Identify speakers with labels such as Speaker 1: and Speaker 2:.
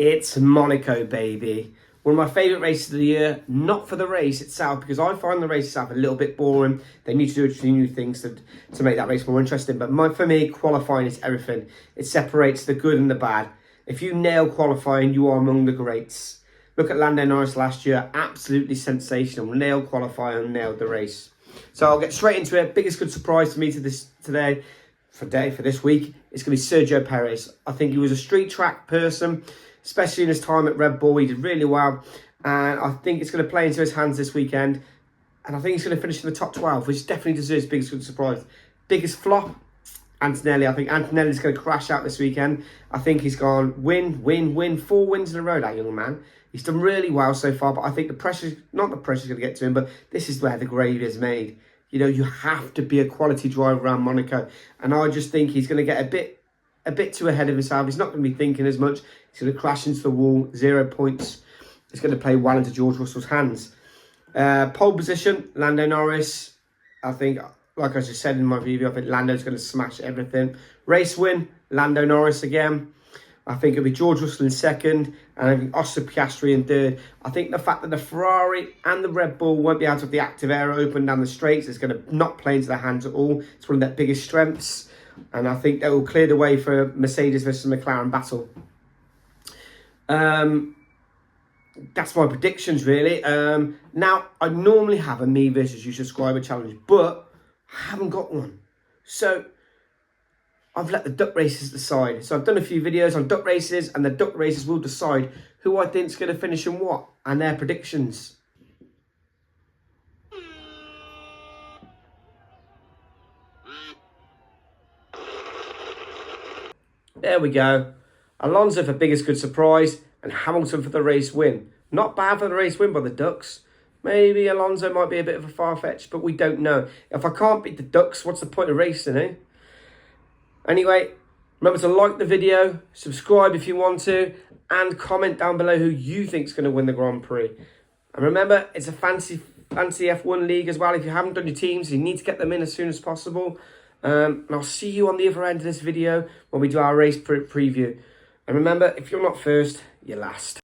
Speaker 1: It's Monaco, baby. One of my favourite races of the year, not for the race itself, because I find the race itself a little bit boring. They need to do a few new things to make that race more interesting. But for me, qualifying is everything. It separates the good and the bad. If you nail qualifying, you are among the greats. Look at Lando Norris last year, absolutely sensational. Nailed qualifying, nailed the race. So I'll get straight into it. Biggest good surprise to me for this week, it's going to be Sergio Perez. I think he was a street track person, especially in his time at Red Bull. He did really well, and I think it's going to play into his hands this weekend. And I think he's going to finish in the top 12, which definitely deserves biggest good surprise. Biggest flop, Antonelli. I think Antonelli's going to crash out this weekend. I think he's gone win, 4 wins in a row, that young man. He's done really well so far, but I think not the pressure's going to get to him, but this is where the gravy is made. You know, you have to be a quality driver around Monaco. And I just think he's going to get a bit too ahead of himself. He's not going to be thinking as much. He's going to crash into the wall, 0 points. He's going to play well into George Russell's hands. Pole position, Lando Norris. I think, like I just said in my review, I think Lando's going to smash everything. Race win, Lando Norris again. I think it'll be George Russell in second, and I think Oscar Piastri in third. I think the fact that the Ferrari and the Red Bull won't be able to have the active air open down the straights is going to not play into their hands at all. It's one of their biggest strengths, and I think that will clear the way for Mercedes versus McLaren battle. That's my predictions, really. Now, I normally have a me versus you subscriber challenge, but I haven't got one. So I've let the duck races decide. So I've done a few videos on duck races, and the duck races will decide who I think is going to finish in what, and their predictions. There we go. Alonso for biggest good surprise, and Hamilton for the race win. Not bad for the race win by the Ducks. Maybe Alonso might be a bit of a far-fetched, but we don't know. If I can't beat the Ducks, what's the point of racing, eh? Anyway, remember to like the video, subscribe if you want to, and comment down below who you think is going to win the Grand Prix. And remember, it's a fancy F1 league as well. If you haven't done your teams, you need to get them in as soon as possible. And I'll see you on the other end of this video when we do our race preview. And remember, if you're not first, you're last.